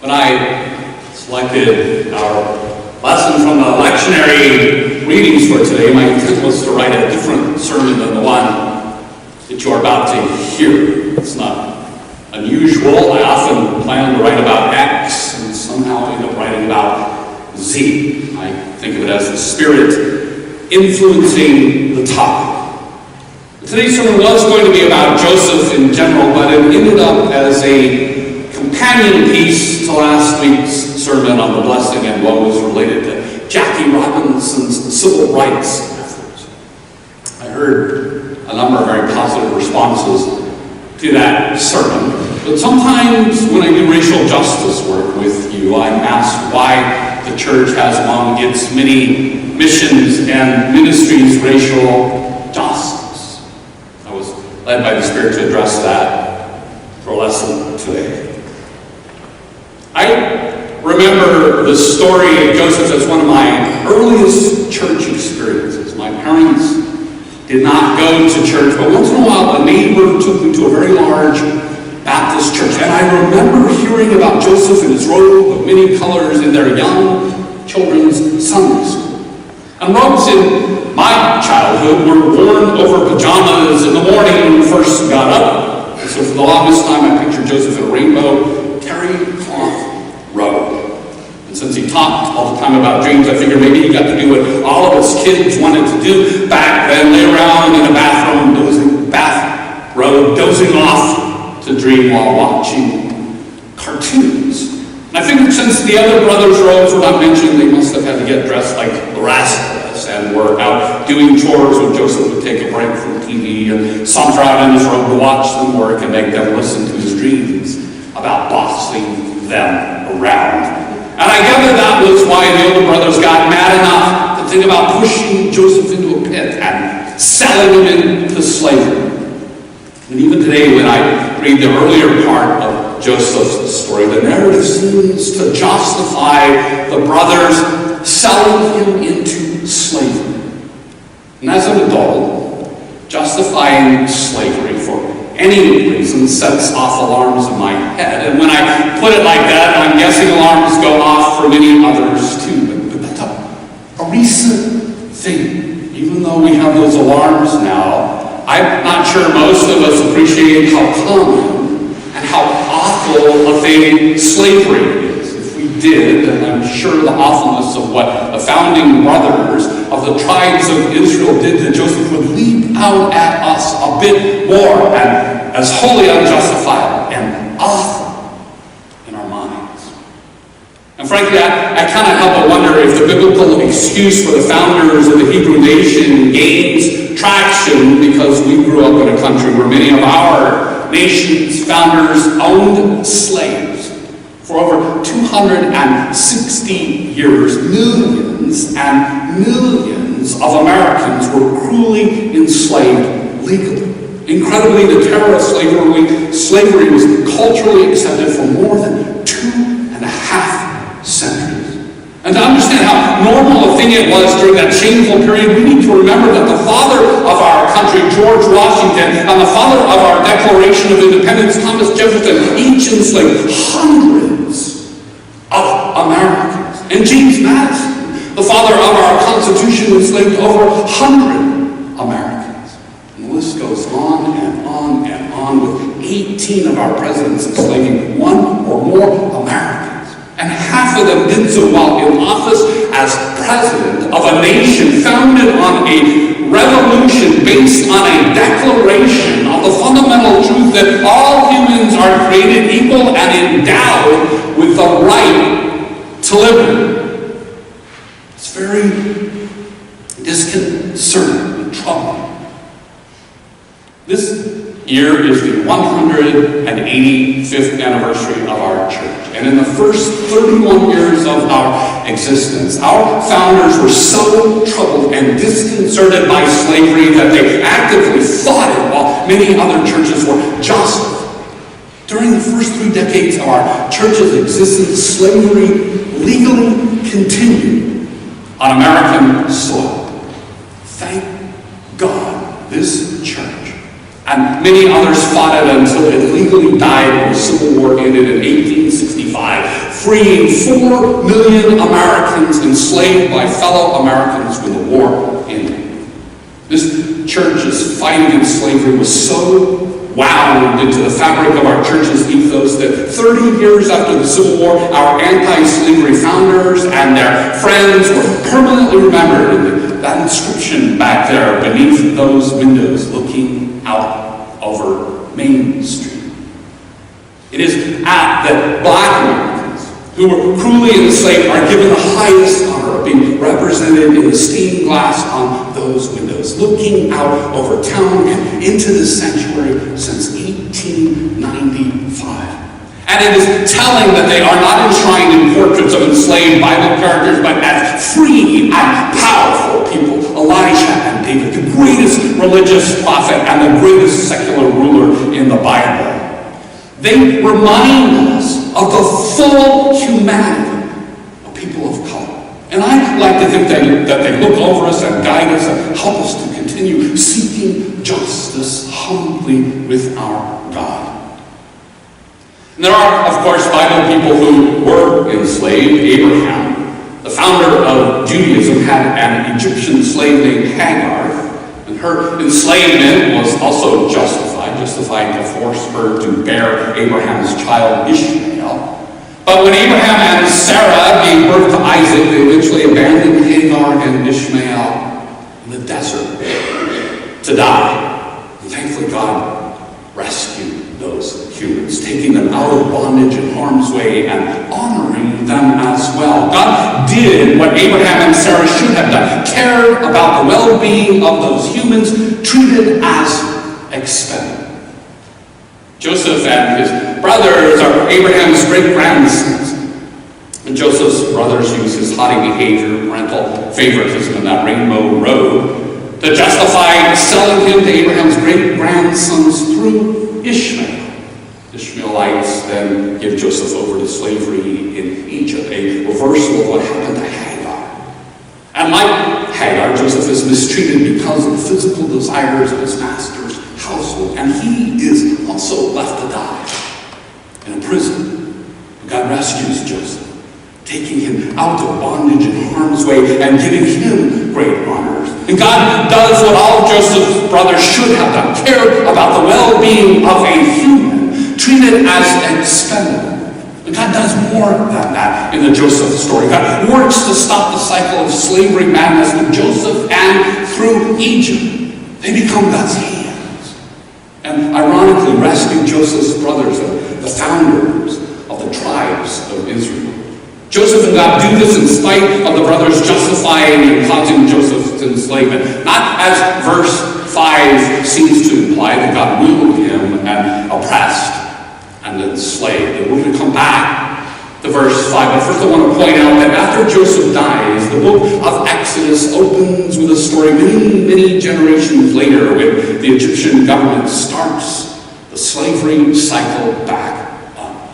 When I selected our lesson from the lectionary readings for today, my intent was to write a different sermon than the one that you are about to hear. It's not unusual. I often plan to write about X and somehow end up writing about Z. I think of it as the Spirit influencing the topic. Today's sermon was going to be about Joseph in general, but it ended up as a companion piece to last week's sermon on the blessing and woes related to Jackie Robinson's civil rights efforts. I heard a number of very positive responses to that sermon, but sometimes when I do racial justice work with you, I'm asked why the church has among its many missions and ministries racial justice. I was led by the Spirit to address that for a lesson today. I remember the story of Joseph as one of my earliest church experiences. My parents did not go to church, but once in a while a neighbor took me to a very large Baptist church. And I remember hearing about Joseph in his robe of many colors in their young children's Sunday school. And robes in my childhood were worn over pajamas in the morning when we first got up. And so for the longest time I pictured Joseph in a rainbow terry cloth robe. And since he talked all the time about dreams, I figured maybe he got to do what all of us kids wanted to do back then, lay around in a bathrobe dozing off to dream while watching cartoons. And I figured since the other brothers' robes were not mentioned, they must have had to get dressed like the rest of us and were out doing chores when Joseph would take a break from TV and saunter out in his robe to watch them work and make them listen to his dreams about bossing them around. And I gather that was why the older brothers got mad enough to think about pushing Joseph into a pit and selling him into slavery. And even today, when I read the earlier part of Joseph's story, the narrative seems to justify the brothers selling him into slavery. And as an adult, justifying slavery for any reason sets off alarms in my head. And when I put it like that, I'm guessing alarms go off for many others too. But that's a recent thing. Even though we have those alarms now, I'm not sure most of us appreciate how common and how awful a thing slavery is. If we did, and I'm sure the awfulness of what the founding brothers of the tribes of Israel did to Joseph would leap out at us a bit more and as wholly unjustifiable and awful in our minds. And frankly, I can't help but wonder if the biblical excuse for the founders of the Hebrew nation gains traction because we grew up in a country where many of our nation's founders owned slaves. For over 260 years, millions and millions of Americans were cruelly enslaved legally. Incredibly, the terror of slavery was culturally accepted for more than 2.5 centuries. And to understand how normal a thing it was during that shameful period, we need to remember that the father of our country, George Washington, and the father of our Declaration of Independence, Thomas Jefferson, each enslaved hundreds of Americans. And James Madison, the father of our Constitution, enslaved over 100 Americans. And the list goes on and on and on, with 18 of our presidents enslaving one or more Americans. And half of them did so while in office as president of a nation founded on a revolution based on a declaration of the fundamental truth that all humans are created equal and endowed with the right to liberty. It's very disconcerting and troubling. This year is the 185th anniversary of our church. And in the first 31 years of our existence, our founders were so troubled and disconcerted by slavery that they actively fought it while many other churches were justified. During the first 3 decades of our church's existence, slavery legally continued on American soil. Thank God this church and many others fought it until it legally died when the Civil War ended in 1865, freeing 4 million Americans enslaved by fellow Americans when the war ended. This church's fight against slavery was so wound into the fabric of our church's ethos that 30 years after the Civil War, our anti-slavery founders and their friends were permanently remembered in that inscription back there beneath those windows looking out over Main Street. It is at that black Americans who were cruelly enslaved are given the highest honor of being represented in the stained glass on those windows, looking out over town and into the sanctuary since 1895. And it is telling that they are not enshrined in portraits of enslaved Bible characters, but as free and powerful people. Elijah and David, the greatest religious prophet and the greatest secular ruler in the Bible. They remind us of the full humanity of people of color. And I like to think that they look over us and guide us and help us to continue seeking justice humbly with our God. And there are, of course, Bible people who were enslaved. Abraham, the founder of Judaism, had an Egyptian slave named Hagar, and her enslavement was also justified to force her to bear Abraham's child Ishmael. But when Abraham and Sarah gave birth to Isaac, they eventually abandoned Hagar and Ishmael in the desert to die. And thankfully God rescued those humans, taking them out of bondage and harm's way and honoring them as well. God did what Abraham and Sarah should have done, cared about the well-being of those humans, treated as expendable. Joseph and his brothers are Abraham's great-grandsons. And Joseph's brothers use his haughty behavior, parental favoritism, and that rainbow road to justify selling him to Abraham's great-grandsons through Ishmael. Ishmaelites then give Joseph over to slavery in Egypt, a reversal of what happened to Hagar. And like Hagar, Joseph is mistreated because of the physical desires of his master's household, and he is also left to die in a prison. God rescues Joseph, taking him out of bondage and harm's way and giving him great honors. And God does what all of Joseph's brothers should have done, cared about the well-being of a human, treated as expendable. And God does more than that in the Joseph story. God works to stop the cycle of slavery madness through Joseph and through Egypt. They become God's hands. And ironically rescue Joseph's brothers, the founders of the tribes of Israel. Joseph and God do this in spite of the brothers justifying and causing Joseph's enslavement. Not as verse 5 seems to imply that God ruled him and oppressed and enslaved. And we're going to come back to verse 5. But first I want to point out that after Joseph dies, the book of Exodus opens with a story many generations later when the Egyptian government starts the slavery cycle back up.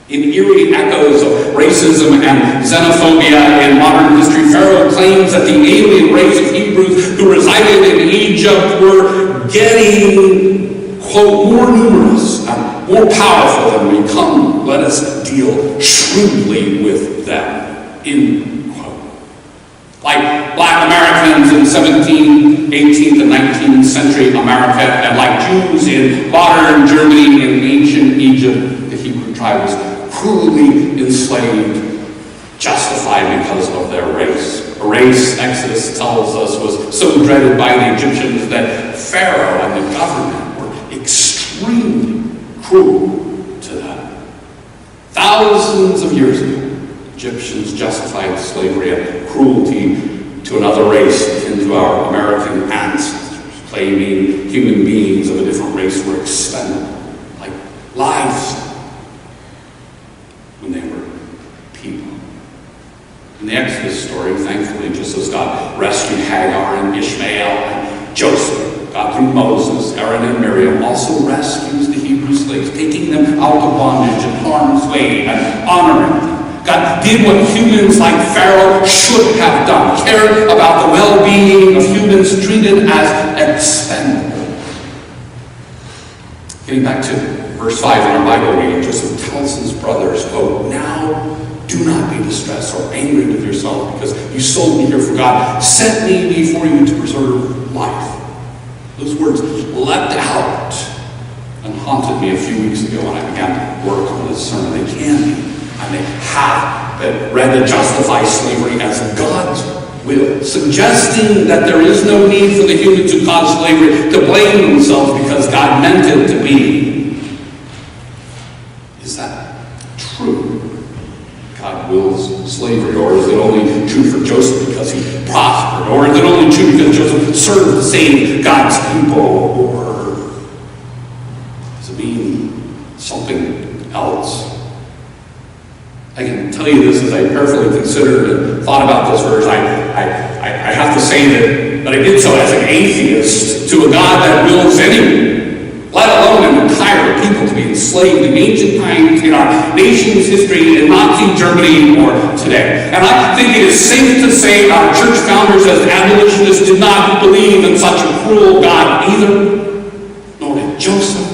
In eerie echoes of racism and xenophobia in modern history, Pharaoh claims that the alien race of Hebrews who resided in Egypt were getting, quote, more numerous and more powerful than we. Come, let us deal shrewdly with them, end quote. Like black Americans in 17th, 18th, and 19th century America, and like Jews in modern Germany and ancient Egypt, the Hebrew tribe was cruelly enslaved, justified because of their race. A race, Exodus tells us, was so dreaded by the Egyptians that Pharaoh and the government were extremely cruel to them. Thousands of years ago, Egyptians justified slavery and cruelty to another race akin to our American ancestors, claiming human beings of a different race were expendable, like livestock, when they were people. In the Exodus story, thankfully, just as God rescued Hagar and Ishmael and Joseph, God through Moses, Aaron, and Miriam also rescues the Hebrew slaves, taking them out of bondage and harm's way and honoring them. God did what humans like Pharaoh should have done, cared about the well-being of humans, treated as expendable. Getting back to verse 5 in our Bible reading, Joseph tells his brothers, quote, "Now be distressed or angry with yourself because you sold me here for God. Set me before you to preserve life. Those words leapt out and haunted me a few weeks ago when I began to work on this sermon. They can be, and they have been read to justify slavery as God's will, suggesting that there is no need for the humans who caused slavery to blame themselves because God meant it to be. Is that true? God wills slavery, or is it only true for Joseph because he prospered, or is it only true because Joseph served to save God's people, or does it mean something else? I can tell you this as I carefully considered and thought about this verse. I have to say that I did so as an atheist to a God that wills anyone, let alone an entire people, to be enslaved in ancient times, in our nation's history, in Nazi Germany, or today. And I think it is safe to say our church founders as abolitionists did not believe in such a cruel God either, nor did Joseph,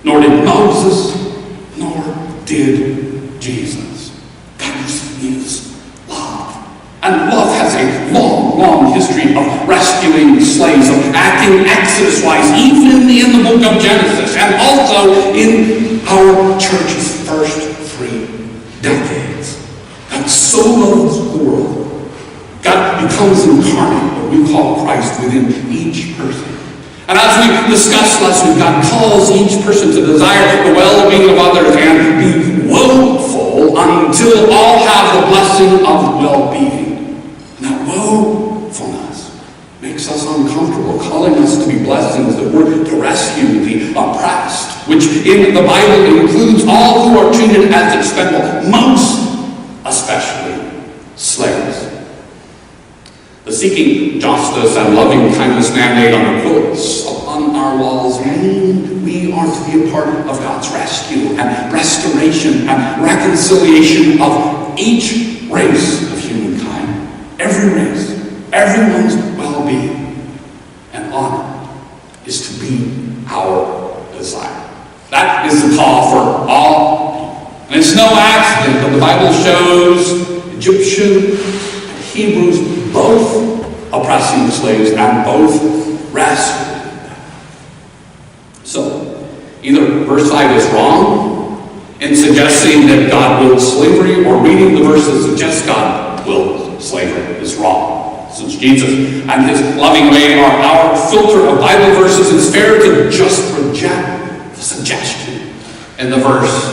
nor did Moses, nor did Jesus. God is love. And love has a long, long history of rescuing slaves, of acting Exodus-wise, even in the book of Genesis, and also in our church's first 3 decades. God so loves the world. God becomes incarnate, what we call Christ, within each person. And as we discussed last week, God calls each person to desire the well-being of others and be woeful until all have the blessing of well-being. Now, woefulness makes us uncomfortable, calling us to be blessings, that we're to rescue the oppressed, which in the Bible includes all who are treated as expendable, most especially slaves. The seeking justice and loving kindness mandate on the quotes upon our walls mean we are to be a part of God's rescue and restoration and reconciliation of each race of humankind. Every race, everyone's well-being and honor is to be our desire. That is the call for all. And it's no accident that the Bible shows Egyptian and Hebrews both oppressing slaves and both rescuing them. So, either verse 5 is wrong in suggesting that God wills slavery, or reading the verse that suggests God wills slavery is wrong. Since Jesus and his loving way are our filter of Bible verses, it's fair to just reject the suggestion in the verse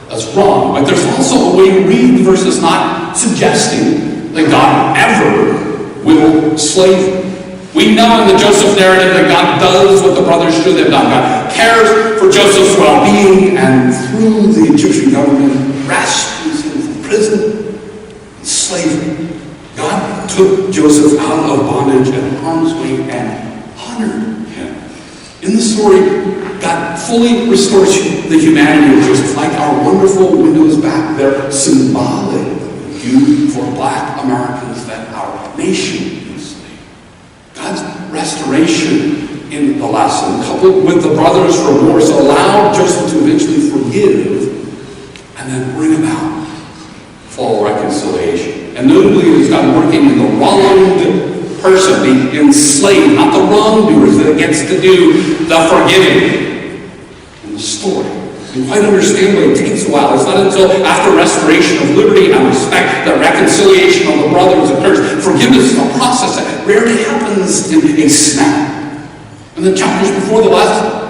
as wrong. But there's also a way to read the verses not suggesting that God ever will slavery. We know in the Joseph narrative that God does what the brothers should have done. God cares for Joseph's well-being, and through the Egyptian government rescues him from prison and slavery. God took Joseph out of bondage and harm's way and honored him. In the story, God fully restores the humanity of Joseph, like our wonderful windows back there, symbolic view for Black Americans that our nation enslaved. God's restoration in the lesson, coupled with the brothers' remorse, allowed Joseph to eventually forgive and then bring about full reconciliation. And notably, it was God working in the wronged person, the enslaved, not the wrongdoers, that gets to do the forgiving in the story. And quite understandably, it takes a while. It's not until after restoration of liberty and respect that reconciliation of the brothers occurs. Forgiveness is a process that rarely happens in a snap. And the chapters before the lesson,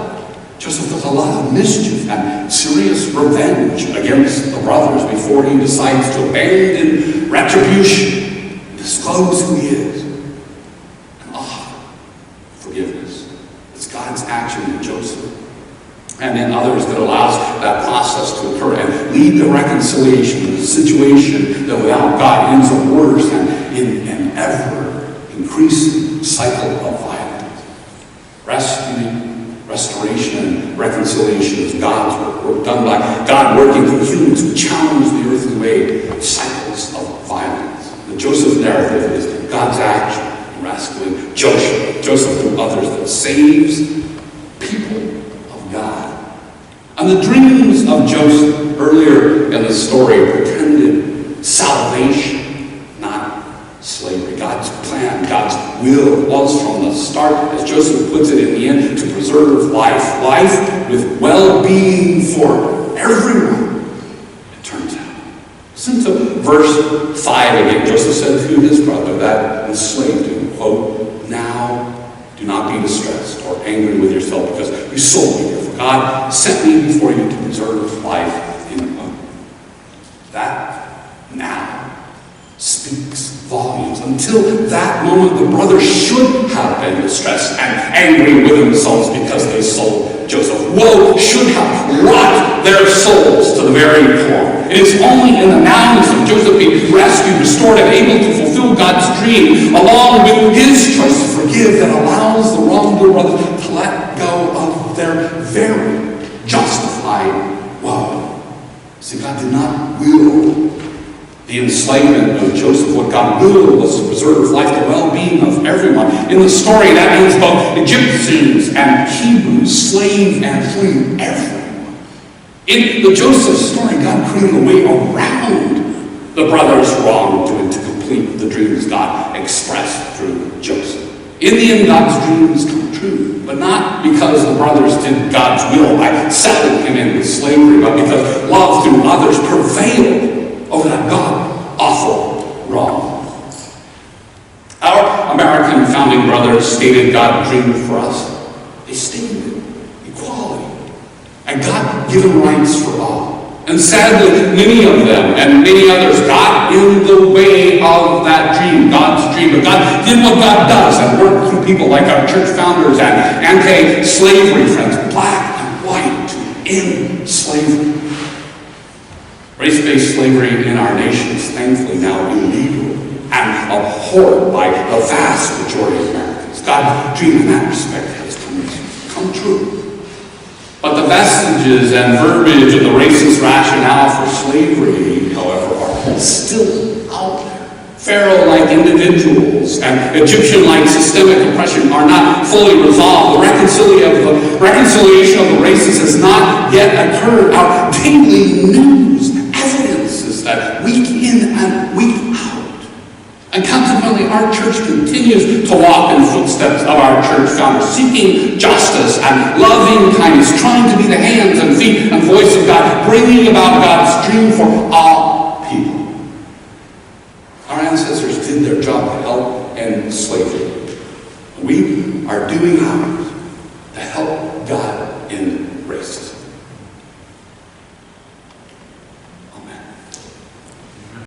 Joseph does a lot of mischief and serious revenge against the brothers before he decides to abandon retribution and disclose who he is and offer forgiveness. It's God's action in Joseph and in others that allows that process to occur and lead to reconciliation in a situation that without God ends up worse and in an ever-increasing cycle of violence. Restoration and reconciliation is God's work done by God working through humans who challenge the earthly way of cycles of violence. The Joseph narrative is God's action in rescuing Joseph through others that saves people of God. And the dreams of Joseph earlier in the story pretended salvation, not slavery. God's plan, God's will was from the start, as Joseph puts it in the end, to preserve life. Life with well-being for everyone, it turns out. Listen to verse 5 again. Joseph said to his brother that enslaved him, quote, "Now do not be distressed or angry with yourself because you sold me. For God sent me before you to preserve life in you." That now speaks volumes. Until that moment, the brothers should have been distressed and angry with themselves because they sold Joseph. Woe should have rocked their souls to the very core. It is only in the nowness of Joseph being rescued, restored, and able to fulfill God's dream, along with his choice to forgive, that allows the wrongdoer brothers to let go of their very justified woe. See, God did not will the enslavement of Joseph. What God willed was to preserve life, the well-being of everyone. In the story, that means both Egyptians and Hebrews, slave and free, everyone. In the Joseph story, God created a way around the brothers' wrongdoing to complete the dreams God expressed through Joseph. In the end, God's dreams come true, but not because the brothers did God's will by selling him into slavery, but because love through others prevailed over that God-awful wrong. Our American founding brothers stated God's dream for us. They stated equality and God-given rights for all. And sadly, many of them and many others got in the way of that dream, God's dream. But God did what God does and worked through people like our church founders and anti-slavery friends, black and white, to end slavery. Race-based slavery in our nation is thankfully now illegal and abhorred by the vast majority of Americans. God's dream in that respect has come true. But the vestiges and verbiage of the racist rationale for slavery, however, are still out there. Pharaoh-like individuals and Egyptian-like systemic oppression are not fully resolved. The reconciliation of the races has not yet occurred. Our daily news evidences that week in and week out. And consequently, our church continues to walk in the footsteps of our church founders, seeking justice and loving kindness, trying to be the hands and feet and voice of God, bringing about God's dream for all people. Our ancestors did their job to help end slavery. We are doing ours.